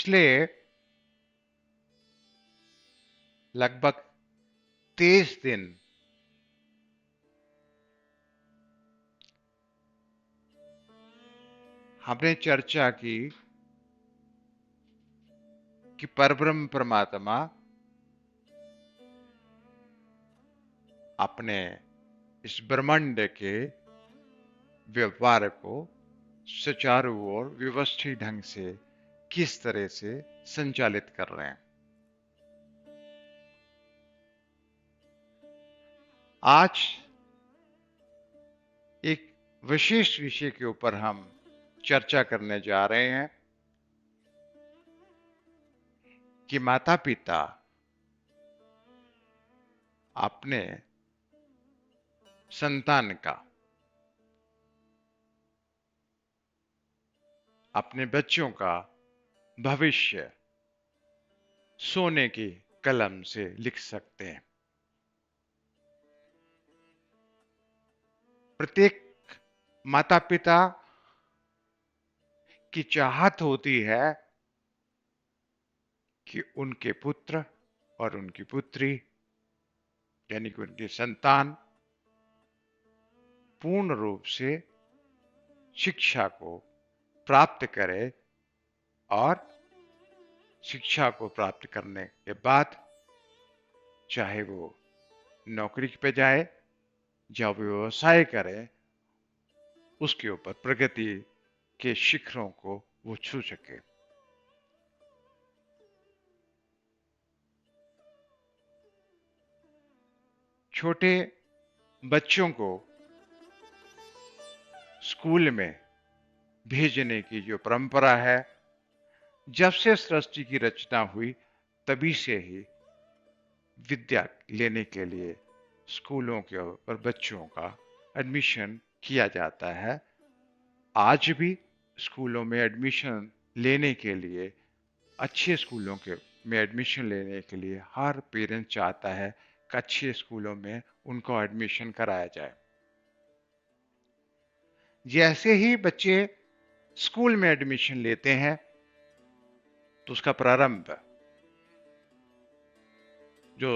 पिछले लगभग 23 दिन हमने चर्चा की कि परब्रह्म परमात्मा अपने इस ब्रह्मांड के व्यवहार को सुचारू और व्यवस्थित ढंग से किस तरह से संचालित कर रहे हैं। आज एक विशेष विषय के ऊपर हम चर्चा करने जा रहे हैं कि माता पिता अपने संतान का, अपने बच्चों का भविष्य सोने की कलम से लिख सकते हैं। प्रत्येक माता पिता की चाहत होती है कि उनके पुत्र और उनकी पुत्री यानी कि उनकी संतान पूर्ण रूप से शिक्षा को प्राप्त करे और शिक्षा को प्राप्त करने के बाद चाहे वो नौकरी पे जाए या व्यवसाय करे, उसके ऊपर प्रगति के शिखरों को वो छू सके। छोटे बच्चों को स्कूल में भेजने की जो परंपरा है, जब से सृष्टि की रचना हुई तभी से ही विद्या लेने के लिए स्कूलों के ऊपर बच्चों का एडमिशन किया जाता है। आज भी स्कूलों में एडमिशन लेने के लिए, अच्छे स्कूलों के में एडमिशन लेने के लिए हर पेरेंट चाहता है कि अच्छे स्कूलों में उनको एडमिशन कराया जाए। जैसे ही बच्चे स्कूल में एडमिशन लेते हैं तो उसका जो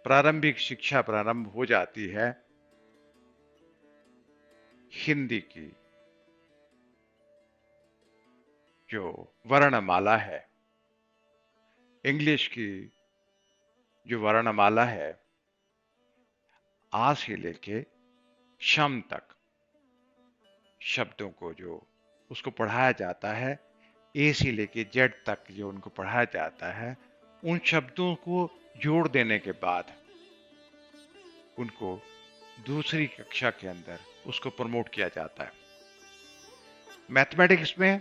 प्रारंभिक शिक्षा प्रारंभ हो जाती है हिंदी की जो वर्णमाला है, इंग्लिश की जो वर्णमाला है, आ से लेके शम तक शब्दों को जो उसको पढ़ाया जाता है, ए से लेके जेड तक जो उनको पढ़ाया जाता है, उन शब्दों को जोड़ देने के बाद उनको दूसरी कक्षा के अंदर उसको प्रमोट किया जाता है। मैथमेटिक्स में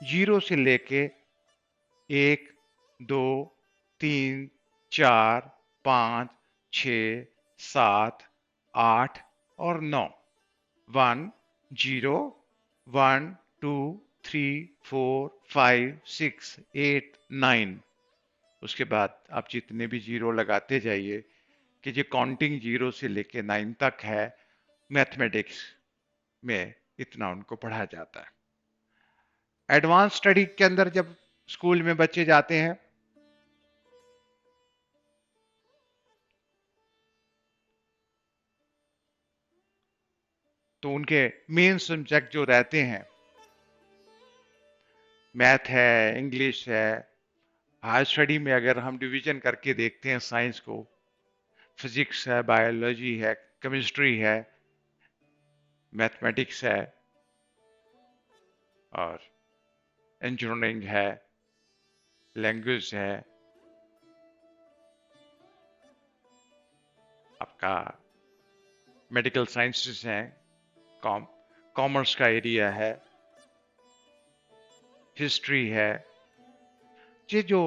0 से लेके 1, 2, 3, 4, 5, 6, 7, 8 और 9, 1, 0, 1, 2, 3, 4, 5, 6, 8, 9। उसके बाद आप जितने भी 0 लगाते जाइए कि जो काउंटिंग 0 से लेके 9 तक है, मैथमेटिक्स में इतना उनको पढ़ाया जाता है। एडवांस स्टडी के अंदर जब स्कूल में बच्चे जाते हैं तो उनके मेन सब्जेक्ट जो रहते हैं, मैथ है, इंग्लिश है। हायर स्टडी में अगर हम डिवीजन करके देखते हैं साइंस को, फिजिक्स है, बायोलॉजी है, केमिस्ट्री है, मैथमेटिक्स है और इंजीनियरिंग है, लैंग्वेज है, आपका मेडिकल साइंसेस है, कॉमर्स का एरिया है, हिस्ट्री है। ये जो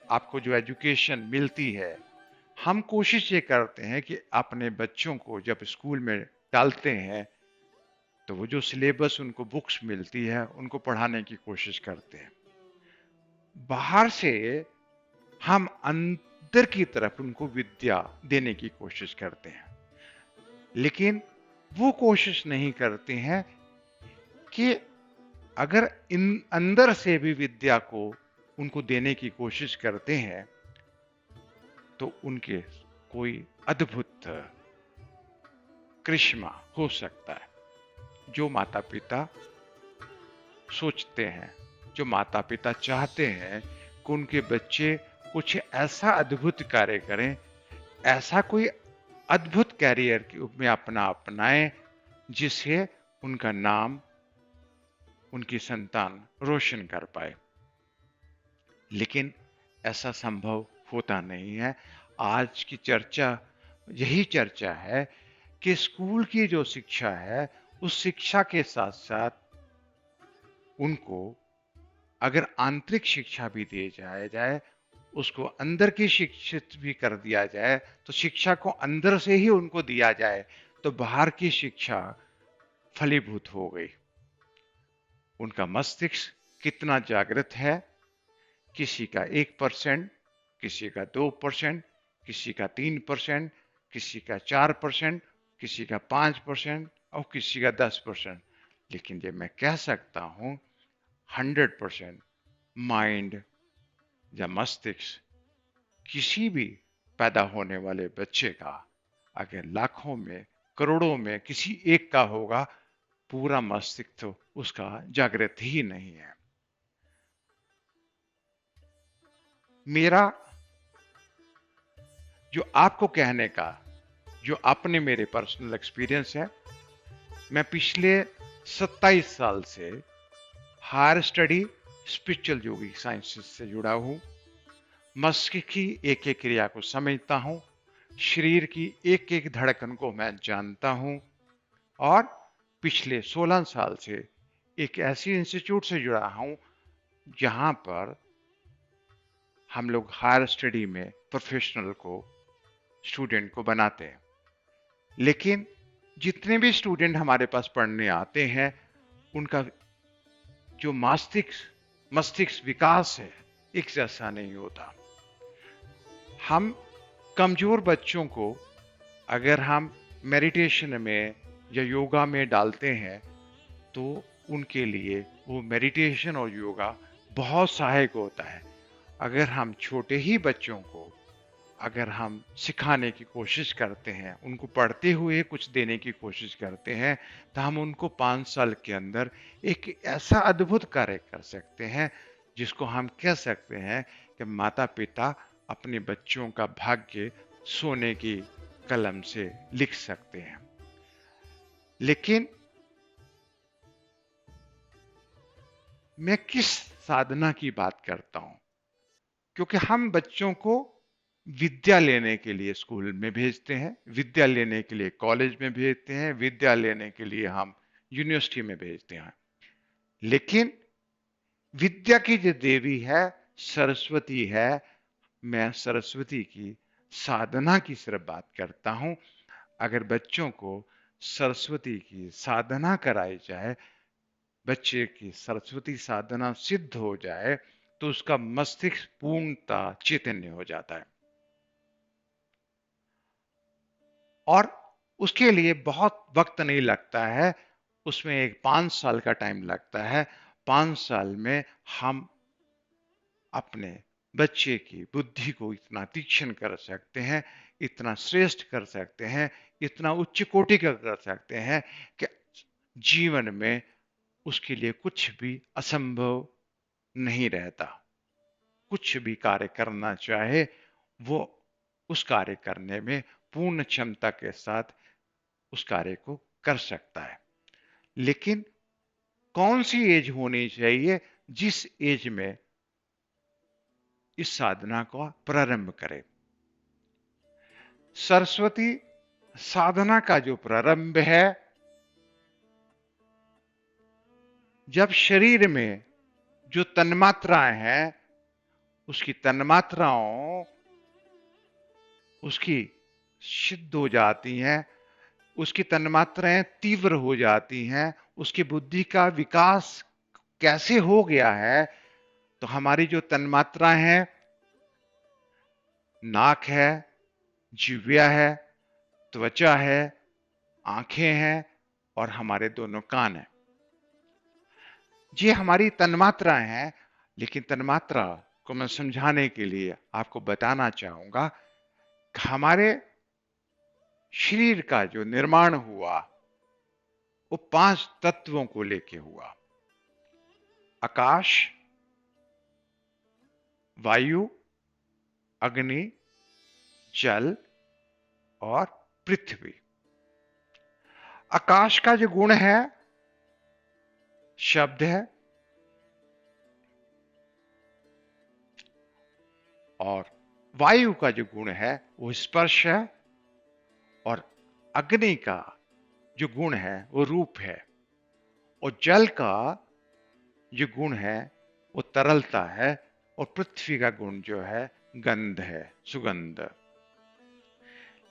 आपको जो एजुकेशन मिलती है, हम कोशिश ये करते हैं कि अपने बच्चों को जब स्कूल में डालते हैं तो वो जो सिलेबस उनको बुक्स मिलती है उनको पढ़ाने की कोशिश करते हैं। बाहर से हम अंदर की तरफ उनको विद्या देने की कोशिश करते हैं, लेकिन वो कोशिश नहीं करते हैं कि अगर इन अंदर से भी विद्या को उनको देने की कोशिश करते हैं तो उनके कोई अद्भुत करिश्मा हो सकता है। जो माता पिता सोचते हैं, जो माता पिता चाहते हैं कि उनके बच्चे कुछ ऐसा अद्भुत कार्य करें, ऐसा कोई अद्भुत कैरियर में अपना अपनाएं जिससे उनका नाम, उनकी संतान रोशन कर पाए, लेकिन ऐसा संभव होता नहीं है। आज की चर्चा यही चर्चा है कि स्कूल की जो शिक्षा है, उस शिक्षा के साथ साथ उनको अगर आंतरिक शिक्षा भी दी जाए, उसको अंदर की शिक्षित भी कर दिया जाए, तो शिक्षा को अंदर से ही उनको दिया जाए तो बाहर की शिक्षा फलीभूत हो गई। उनका मस्तिष्क कितना जागृत है, किसी का 1%, किसी का 2%, किसी का 3%, किसी का 4%, किसी का 5% और किसी का 10%। लेकिन ये मैं कह सकता हूं 100% माइंड या मस्तिष्क किसी भी पैदा होने वाले बच्चे का अगर लाखों में, करोड़ों में किसी एक का होगा, पूरा मस्तिष्क तो उसका जागृत ही नहीं है। मेरा जो आपको कहने का, जो अपने मेरे पर्सनल एक्सपीरियंस है, मैं पिछले 27 साल से हायर स्टडी स्पिरिचुअल योगिक साइंसेस से जुड़ा हूं। मस्तिष्क की एक एक क्रिया को समझता हूं, शरीर की एक एक धड़कन को मैं जानता हूं और पिछले 16 साल से एक ऐसी इंस्टीट्यूट से जुड़ा हूं जहां पर हम लोग हायर स्टडी में प्रोफेशनल को, स्टूडेंट को बनाते हैं। लेकिन जितने भी स्टूडेंट हमारे पास पढ़ने आते हैं, उनका जो मस्तिष्क विकास है एक जैसा नहीं होता। हम कमजोर बच्चों को अगर हम मेडिटेशन में या योगा में डालते हैं तो उनके लिए वो मेडिटेशन और योगा बहुत सहायक होता है। अगर हम छोटे ही बच्चों को अगर हम सिखाने की कोशिश करते हैं, उनको पढ़ते हुए कुछ देने की कोशिश करते हैं, तो हम उनको 5 साल के अंदर एक ऐसा अद्भुत कार्य कर सकते हैं जिसको हम कह सकते हैं कि माता पिता अपने बच्चों का भाग्य सोने की कलम से लिख सकते हैं। लेकिन मैं किस साधना की बात करता हूं, क्योंकि हम बच्चों को विद्या लेने के लिए स्कूल में भेजते हैं, विद्या लेने के लिए कॉलेज में भेजते हैं, विद्या लेने के लिए हम यूनिवर्सिटी में भेजते हैं। लेकिन विद्या की जो देवी है सरस्वती है। मैं सरस्वती की साधना की सिर्फ बात करता हूं। अगर बच्चों को सरस्वती की साधना कराई जाए, बच्चे की सरस्वती साधना सिद्ध हो जाए, तो उसका मस्तिष्क पूर्णता चैतन्य हो जाता है और उसके लिए बहुत वक्त नहीं लगता है। उसमें एक 5 साल का टाइम लगता है। 5 साल में हम अपने बच्चे की बुद्धि को इतना तीक्ष्ण कर सकते हैं, इतना श्रेष्ठ कर सकते हैं, इतना उच्च कोटि का कर सकते हैं कि जीवन में उसके लिए कुछ भी असंभव नहीं रहता। कुछ भी कार्य करना चाहे वो उस कार्य करने में पूर्ण क्षमता के साथ उस कार्य को कर सकता है। लेकिन कौन सी एज होनी चाहिए जिस एज में इस साधना को प्रारंभ करें? सरस्वती साधना का जो प्रारंभ है, जब शरीर में जो तन्मात्राएं हैं, उसकी तन्मात्राओं उसकी सिद्ध हो जाती हैं, उसकी तन्मात्राएं तीव्र हो जाती हैं, उसकी बुद्धि का विकास कैसे हो गया है, तो हमारी जो तन्मात्राएं हैं, नाक है, जिह्वा है, त्वचा है, आंखें हैं और हमारे दोनों कान हैं। ये हमारी तन्मात्राएं हैं। लेकिन तन्मात्रा उसको मैं समझाने के लिए आपको बताना चाहूंगा कि हमारे शरीर का जो निर्माण हुआ वो 5 तत्वों को लेके हुआ। आकाश, वायु, अग्नि, जल और पृथ्वी। आकाश का जो गुण है शब्द है, और वायु का जो गुण है वो स्पर्श है, और अग्नि का जो गुण है वो रूप है, और जल का जो गुण है वो तरलता है, और पृथ्वी का गुण जो है गंध है, सुगंध।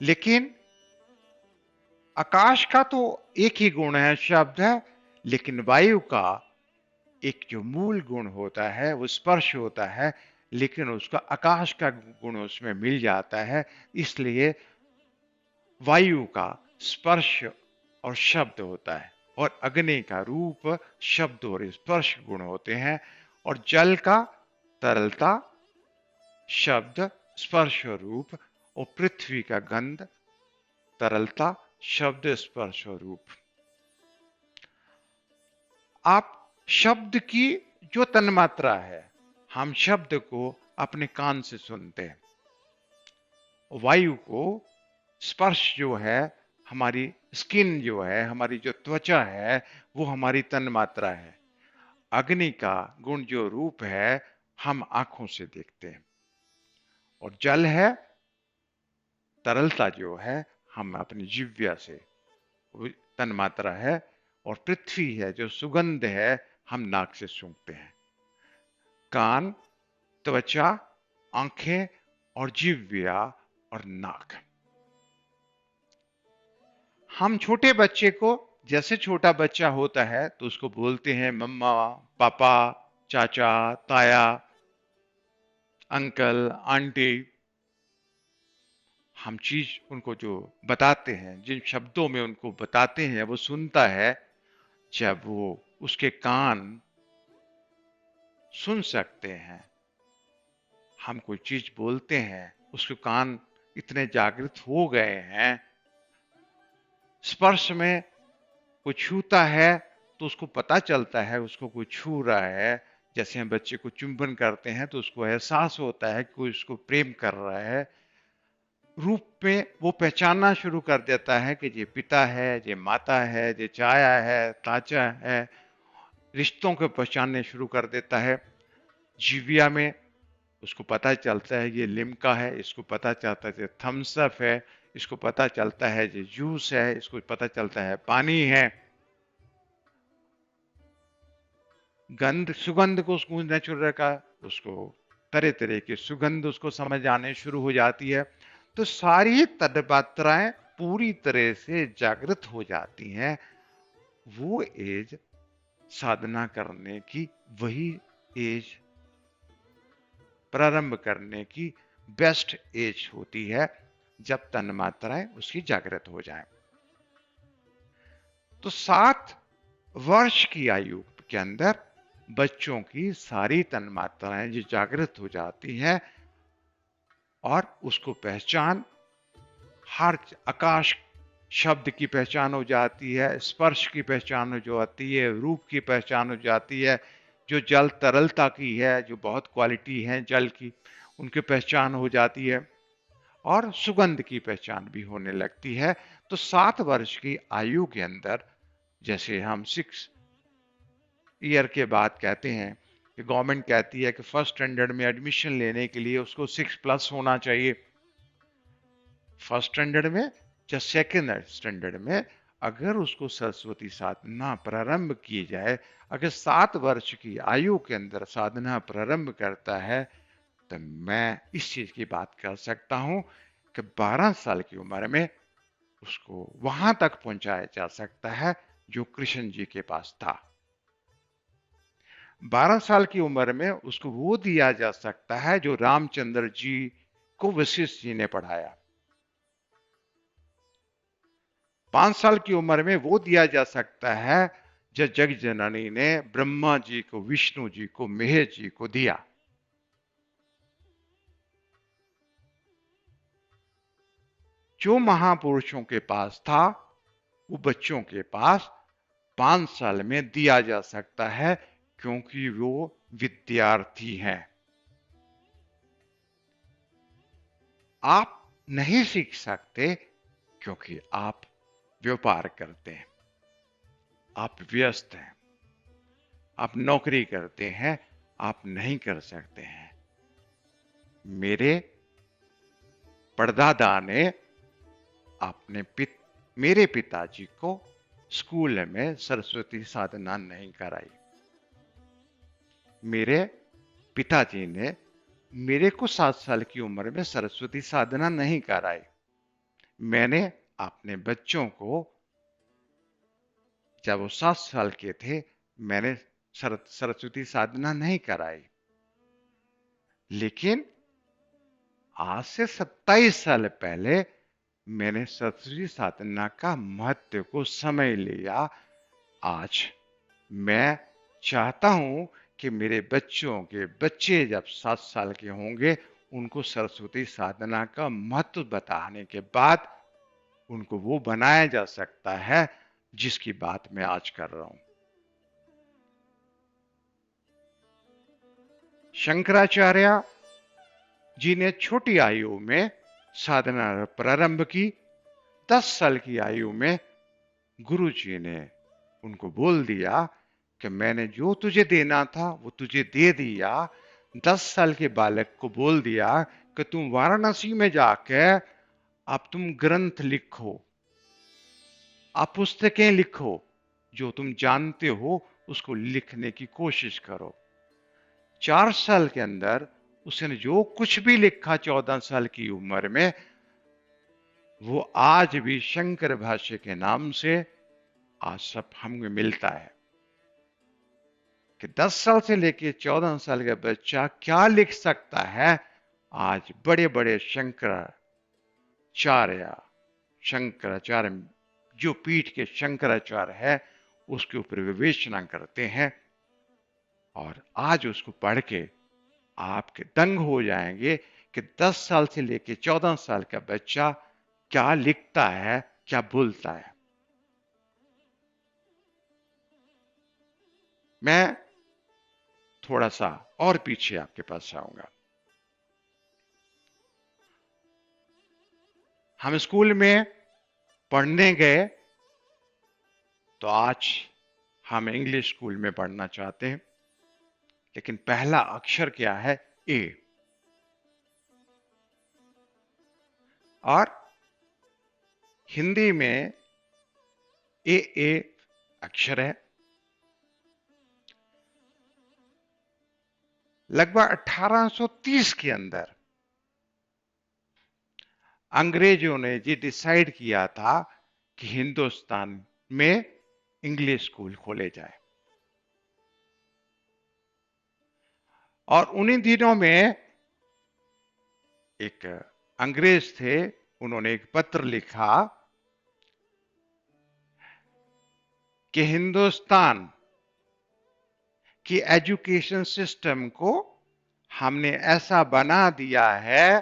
लेकिन आकाश का तो एक ही गुण है, शब्द है, लेकिन वायु का एक जो मूल गुण होता है वो स्पर्श होता है, लेकिन उसका आकाश का गुण उसमें मिल जाता है। इसलिए वायु का स्पर्श और शब्द होता है, और अग्नि का रूप, शब्द और स्पर्श गुण होते हैं, और जल का तरलता, शब्द, स्पर्श और रूप, और पृथ्वी का गंध, तरलता, शब्द, स्पर्श और रूप। आप शब्द की जो तन्मात्रा है, हम शब्द को अपने कान से सुनते हैं। वायु को स्पर्श जो है, हमारी स्किन जो है, हमारी जो त्वचा है, वो हमारी तन्मात्रा है। अग्नि का गुण जो रूप है, हम आंखों से देखते हैं। और जल है, तरलता जो है, हम अपनी जिह्वा से, वो तन्मात्रा है। और पृथ्वी है जो सुगंध है, हम नाक से सूंघते हैं। कान, त्वचा, आंखें और जिह्वा और नाक। हम छोटे बच्चे को, जैसे छोटा बच्चा होता है तो उसको बोलते हैं मम्मा, पापा, चाचा, ताया, अंकल, आंटी। हम चीज उनको जो बताते हैं, जिन शब्दों में उनको बताते हैं, वो सुनता है। जब वो उसके कान सुन सकते हैं, हम कोई चीज बोलते हैं, उसके कान इतने जागृत हो गए हैं। स्पर्श में कोई छूता है तो उसको पता चलता है उसको कोई छू रहा है। जैसे हम बच्चे को चुंबन करते हैं तो उसको एहसास होता है कि कोई उसको प्रेम कर रहा है। रूप में वो पहचानना शुरू कर देता है कि ये पिता है, ये माता है, ये चाया है, ताचा है। रिश्तों को पहचानने शुरू कर देता है। जीविया में उसको पता चलता है ये लिम्का है, इसको पता चलता है ये थम्स अप है, इसको पता चलता है ये जूस है, इसको पता चलता है पानी है। गंध, सुगंध को उसको नेचुरल का, उसको तरह तरह की सुगंध उसको समझ आने शुरू हो जाती है। तो सारी तन्मात्राएं पूरी तरह से जागृत हो जाती हैं। वो एज साधना करने की, वही एज प्रारंभ करने की बेस्ट एज होती है, जब तन्मात्राएं उसकी जागृत हो जाएं। तो 7 वर्ष की आयु के अंदर बच्चों की सारी तन्मात्राएं जो जागृत हो जाती हैं, और उसको पहचान, हर आकाश शब्द की पहचान हो जाती है, स्पर्श की पहचान हो जाती है, रूप की पहचान हो जाती है, जो जल तरलता की है, जो बहुत क्वालिटी है जल की, उनकी पहचान हो जाती है, और सुगंध की पहचान भी होने लगती है। तो 7 वर्ष की आयु के अंदर, जैसे हम 6 ईयर के बाद कहते हैं कि गवर्नमेंट कहती है कि फर्स्ट स्टैंडर्ड में एडमिशन लेने के लिए उसको 6+ होना चाहिए। फर्स्ट स्टैंडर्ड में या सेकेंड स्टैंडर्ड में अगर उसको सरस्वती साधना प्रारंभ की जाए, अगर 7 वर्ष की आयु के अंदर साधना प्रारंभ करता है, तो मैं इस चीज की बात कर सकता हूं कि 12 साल की उम्र में उसको वहां तक पहुंचाया जा सकता है जो कृष्ण जी के पास था। 12 साल की उम्र में उसको वो दिया जा सकता है जो रामचंद्र जी को वशिष्ठ जी ने पढ़ाया। 5 साल की उम्र में वो दिया जा सकता है जो जग जननी ने ब्रह्मा जी को, विष्णु जी को, महेश जी को दिया। जो महापुरुषों के पास था वो बच्चों के पास 5 साल में दिया जा सकता है, क्योंकि वो विद्यार्थी हैं। आप नहीं सीख सकते क्योंकि आप व्यापार करते हैं, आप व्यस्त हैं, आप नौकरी करते हैं, आप नहीं कर सकते हैं। मेरे परदादा ने मेरे पिताजी को स्कूल में सरस्वती साधना नहीं कराई। मेरे पिताजी ने मेरे को 7 साल की उम्र में सरस्वती साधना नहीं कराई। मैंने अपने बच्चों को, जब वो 7 साल के थे, मैंने सरस्वती साधना नहीं कराई। लेकिन आज से 27 साल पहले मैंने सरस्वती साधना का महत्व को समझ लिया। आज मैं चाहता हूं कि मेरे बच्चों के बच्चे जब 7 साल के होंगे, उनको सरस्वती साधना का महत्व बताने के बाद उनको वो बनाया जा सकता है जिसकी बात मैं आज कर रहा हूं। शंकराचार्य जी ने छोटी आयु में साधना प्रारंभ की। 10 साल की आयु में गुरु जी ने उनको बोल दिया कि मैंने जो तुझे देना था वो तुझे दे दिया। 10 साल के बालक को बोल दिया कि तुम वाराणसी में जाके अब तुम ग्रंथ लिखो, आप पुस्तकें लिखो, जो तुम जानते हो उसको लिखने की कोशिश करो। 4 साल के अंदर उसने जो कुछ भी लिखा 14 साल की उम्र में, वो आज भी शंकर भाष्य के नाम से आज सब हमें मिलता है। कि 10 साल से लेके 14 साल का बच्चा क्या लिख सकता है, आज बड़े बड़े शंकराचार्य जो पीठ के शंकराचार्य है उसके ऊपर विवेचना करते हैं। और आज उसको पढ़ के आपके दंग हो जाएंगे कि 10 साल से लेके 14 साल का बच्चा क्या लिखता है, क्या बोलता है। मैं थोड़ा सा और पीछे आपके पास आऊंगा। हम स्कूल में पढ़ने गए तो आज हम इंग्लिश स्कूल में पढ़ना चाहते हैं, लेकिन पहला अक्षर क्या है? ए। और हिंदी में ए अक्षर है। लगभग 1830 के अंदर अंग्रेजों ने ये डिसाइड किया था कि हिंदुस्तान में इंग्लिश स्कूल खोले जाए। और उन्हीं दिनों में एक अंग्रेज थे, उन्होंने एक पत्र लिखा कि हिंदुस्तान की एजुकेशन सिस्टम को हमने ऐसा बना दिया है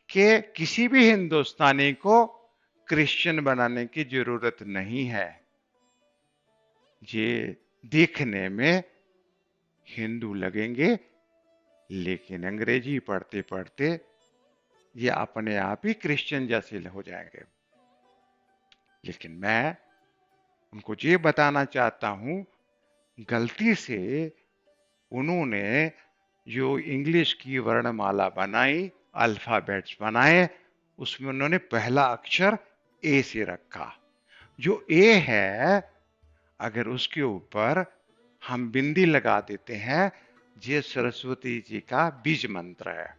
कि किसी भी हिंदुस्तानी को क्रिश्चियन बनाने की जरूरत नहीं है। ये देखने में हिंदू लगेंगे, लेकिन अंग्रेजी पढ़ते पढ़ते ये अपने आप ही क्रिश्चियन जैसे हो जाएंगे। लेकिन मैं उनको ये बताना चाहता हूं, गलती से उन्होंने जो इंग्लिश की वर्णमाला बनाई, अल्फाबेट्स बनाए, उसमें उन्होंने पहला अक्षर ए से रखा। जो ए है, अगर उसके ऊपर हम बिंदी लगा देते हैं, ये सरस्वती जी का बीज मंत्र है।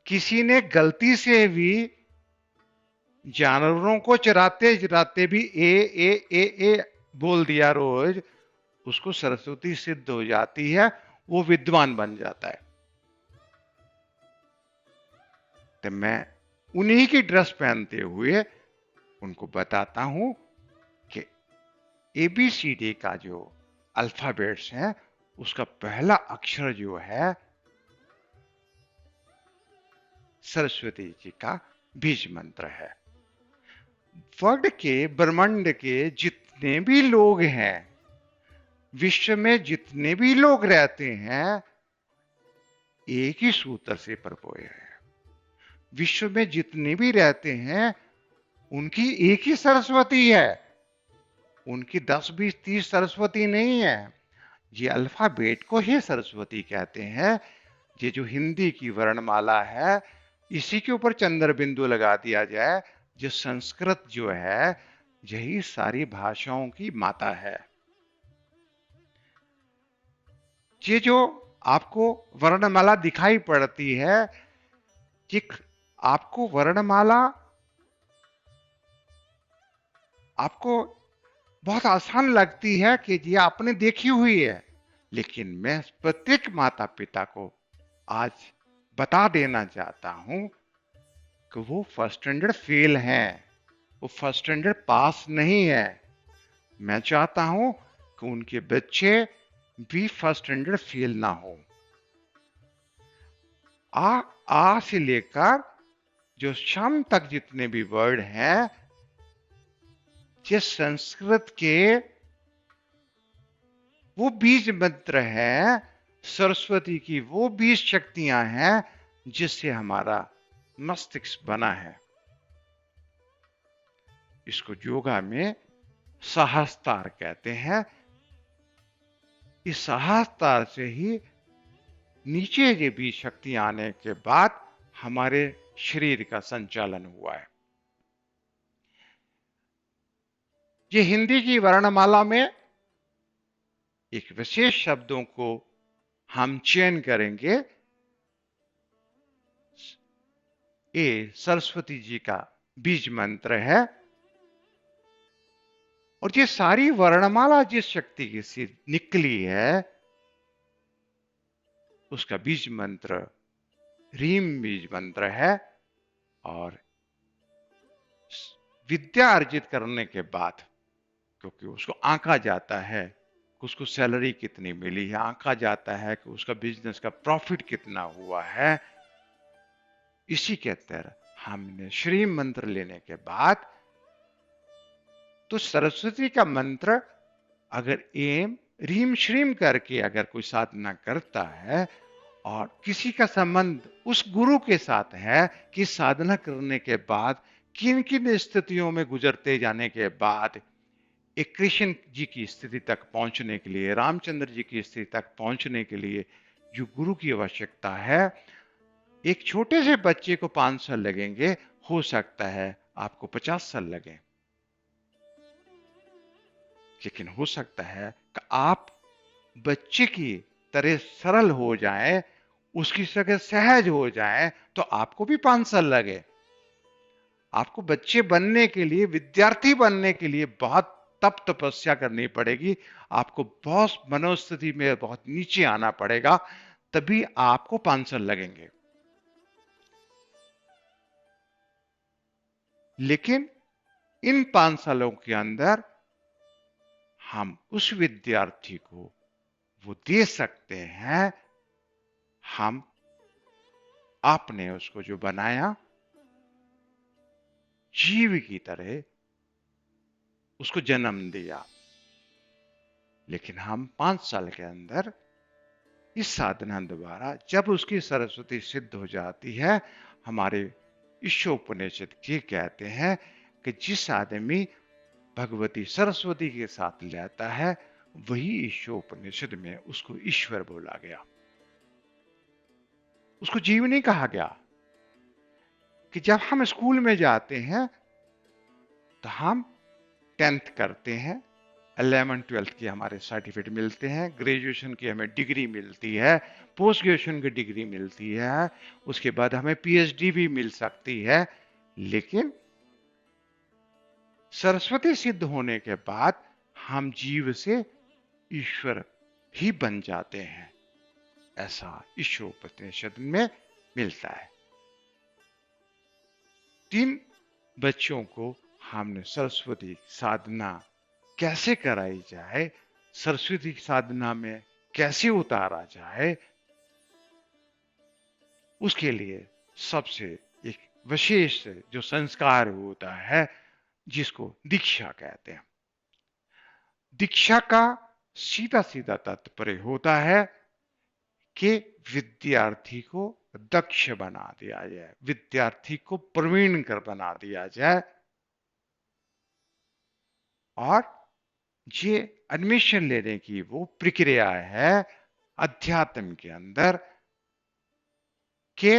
किसी ने गलती से भी जानवरों को चराते चराते भी ए बोल दिया रोज, उसको सरस्वती सिद्ध हो जाती है, वो विद्वान बन जाता है। तो मैं उन्हीं की ड्रेस पहनते हुए उनको बताता हूं कि एबीसीडी का जो अल्फाबेट्स हैं उसका पहला अक्षर जो है सरस्वती जी का बीज मंत्र है। वर्ल्ड के, ब्रह्मांड के जितने भी लोग हैं, विश्व में जितने भी लोग रहते हैं, एक ही सूत्र से परपोए हैं। विश्व में जितने भी रहते हैं उनकी एक ही सरस्वती है। उनकी 10 20 30 सरस्वती नहीं है। ये अल्फाबेट को ही सरस्वती कहते हैं। ये जो हिंदी की वर्णमाला है, इसी के ऊपर चंद्र बिंदु लगा दिया जाए, जो संस्कृत जो है, यही सारी भाषाओं की माता है। ये जो आपको वर्णमाला दिखाई पड़ती है, ये आपको वर्णमाला आपको बहुत आसान लगती है कि ये आपने देखी हुई है, लेकिन मैं प्रत्येक माता पिता को आज बता देना चाहता हूं कि वो फर्स्ट स्टैंडर्ड फेल हैं, वो फर्स्ट स्टैंडर्ड पास नहीं है। मैं चाहता हूं कि उनके बच्चे भी फर्स्ट स्टैंडर्ड फेल ना हो। आ से लेकर जो शाम तक जितने भी वर्ड हैं, ये संस्कृत के वो बीज मंत्र है, सरस्वती की वो बीज शक्तियां हैं जिससे हमारा मस्तिष्क बना है। इसको योगा में सहस्त्रार कहते हैं। इस सहस्त्रार से ही नीचे ये बीज शक्ति आने के बाद हमारे शरीर का संचालन हुआ है। ये हिंदी की वर्णमाला में एक विशेष शब्दों को हम चयन करेंगे। ये सरस्वती जी का बीज मंत्र है, और ये सारी वर्णमाला जिस शक्ति की से निकली है, उसका बीज मंत्र रीम बीज मंत्र है। और विद्या अर्जित करने के बाद, क्योंकि उसको आंका जाता है कि उसको सैलरी कितनी मिली है, आंका जाता है कि उसका बिजनेस का प्रॉफिट कितना हुआ है, इसी के तहत हमने श्री मंत्र लेने के बाद, तो सरस्वती का मंत्र अगर एम रीम श्रीम करके अगर कोई साधना करता है और किसी का संबंध उस गुरु के साथ है कि साधना करने के बाद किन किन स्थितियों में गुजरते जाने के बाद एक कृष्ण जी की स्थिति तक पहुंचने के लिए, रामचंद्र जी की स्थिति तक पहुंचने के लिए जो गुरु की आवश्यकता है, एक छोटे से बच्चे को 5 साल लगेंगे, हो सकता है आपको 50 साल लगे, लेकिन हो सकता है कि आप बच्चे की तरह सरल हो जाए, उसकी जगह सहज हो जाए, तो आपको भी 5 साल लगे। आपको बच्चे बनने के लिए, विद्यार्थी बनने के लिए बहुत तप तपस्या करनी पड़ेगी। आपको बहुत मनोस्थिति में बहुत नीचे आना पड़ेगा, तभी आपको 5 साल लगेंगे। लेकिन इन 5 सालों के अंदर हम उस विद्यार्थी को वो दे सकते हैं। हम आपने उसको जो बनाया जीव की तरह उसको जन्म दिया, लेकिन हम 5 साल के अंदर इस साधना द्वारा जब उसकी सरस्वती सिद्ध हो जाती है, हमारे ईशोपनिषद ये कहते हैं कि जिस आदमी भगवती सरस्वती के साथ रहता है, वही ईशोपनिषद में उसको ईश्वर बोला गया। उसको जीव नहीं कहा गया। कि जब हम स्कूल में जाते हैं तो हम 10th करते हैं, 11 12th की हमारे सर्टिफिकेट मिलते हैं, ग्रेजुएशन की हमें डिग्री मिलती है, पोस्ट ग्रेजुएशन की डिग्री मिलती है, उसके बाद हमें पीएचडी भी मिल सकती है। लेकिन सरस्वती सिद्ध होने के बाद हम जीव से ईश्वर ही बन जाते हैं, ऐसा ईशोपनिषद में मिलता है। 3 बच्चों को हमने सरस्वती साधना कैसे कराई जाए, सरस्वती साधना में कैसे उतारा जाए, उसके लिए सबसे एक विशेष जो संस्कार होता है, जिसको दीक्षा कहते हैं। दीक्षा का सीधा सीधा तात्पर्य होता है कि विद्यार्थी को दक्ष बना दिया जाए, विद्यार्थी को प्रवीण कर बना दिया जाए। और ये एडमिशन लेने की वो प्रक्रिया है अध्यात्म के अंदर, कि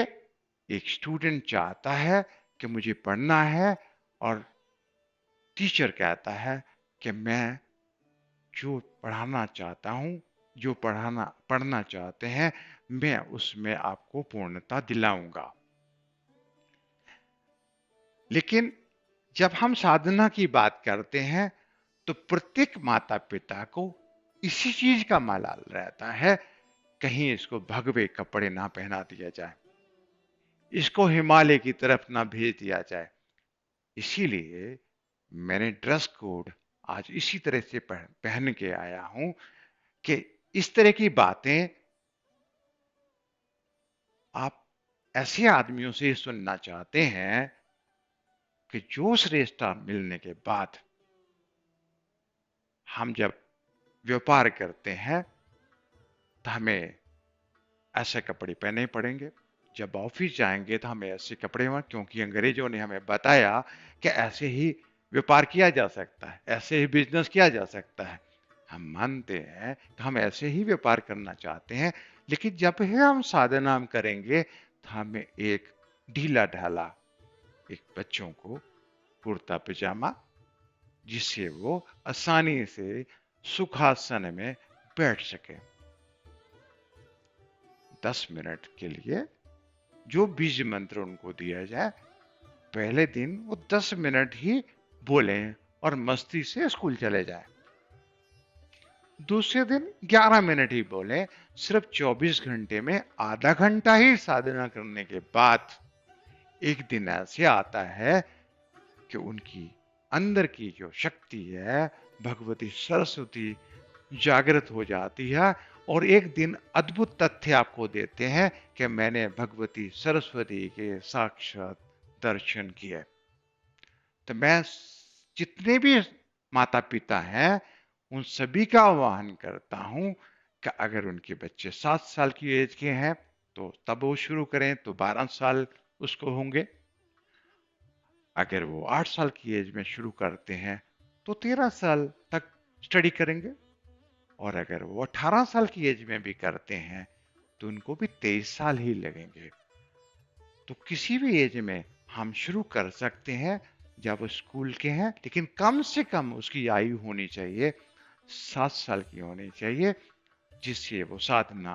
एक स्टूडेंट चाहता है कि मुझे पढ़ना है, और टीचर कहता है कि मैं जो पढ़ाना चाहता हूं, जो पढ़ना चाहते हैं, मैं उसमें आपको पूर्णता दिलाऊंगा। लेकिन जब हम साधना की बात करते हैं तो प्रत्येक माता पिता को इसी चीज का मलाल रहता है, कहीं इसको भगवे कपड़े ना पहना दिया जाए, इसको हिमालय की तरफ ना भेज दिया जाए। इसीलिए मैंने ड्रेस कोड आज इसी तरह से पहन के आया हूं कि इस तरह की बातें आप ऐसे आदमियों से सुनना चाहते हैं कि जो श्रेष्ठता मिलने के बाद हम जब व्यापार करते हैं तो हमें ऐसे कपड़े पहने पड़ेंगे, जब ऑफिस जाएंगे तो हमें ऐसे कपड़े में, क्योंकि अंग्रेजों ने हमें बताया कि ऐसे ही व्यापार किया जा सकता है, ऐसे ही बिजनेस किया जा सकता है। हम मानते हैं कि हम ऐसे ही व्यापार करना चाहते हैं, लेकिन जब ही हम साधना करेंगे तो हमें एक ढीला ढाला एक बच्चों को कुर्ता पजामा, जिससे वो आसानी से सुखासन में बैठ सके। 10 मिनट के लिए जो बीज मंत्र उनको दिया जाए, पहले दिन वो 10 मिनट ही बोलें और मस्ती से स्कूल चले जाए। दूसरे दिन 11 मिनट ही बोलें। सिर्फ 24 घंटे में आधा घंटा ही साधना करने के बाद एक दिन ऐसे आता है कि उनकी अंदर की जो शक्ति है, भगवती सरस्वती जागृत हो जाती है, और एक दिन अद्भुत तथ्य आपको देते हैं कि मैंने भगवती सरस्वती के साक्षात दर्शन किए। तो मैं जितने भी माता पिता हैं उन सभी का आह्वान करता हूं कि अगर उनके बच्चे 7 साल की एज के हैं तो तब वो शुरू करें, तो 12 साल उसको होंगे। अगर वो 8 साल की एज में शुरू करते हैं तो 13 साल तक स्टडी करेंगे, और अगर वो 18 साल की एज में भी करते हैं तो उनको भी 23 साल ही लगेंगे। तो किसी भी एज में हम शुरू कर सकते हैं जब वो स्कूल के हैं, लेकिन कम से कम उसकी आयु होनी चाहिए 7 साल की होनी चाहिए, जिससे वो साधना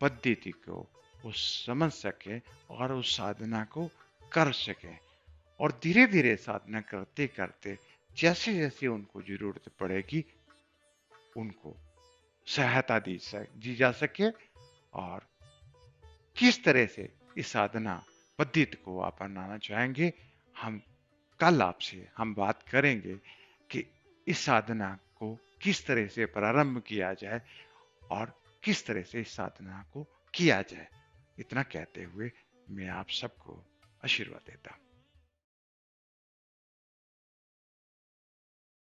पद्धति को वो समझ सके और उस साधना को कर सके। और धीरे धीरे साधना करते करते जैसे जैसे उनको जरूरत पड़ेगी उनको सहायता दी जा सके। और किस तरह से इस साधना पद्धति को आप अपनाना चाहेंगे, हम कल आपसे हम बात करेंगे कि इस साधना को किस तरह से प्रारंभ किया जाए और किस तरह से इस साधना को किया जाए। इतना कहते हुए मैं आप सबको आशीर्वाद देता हूं।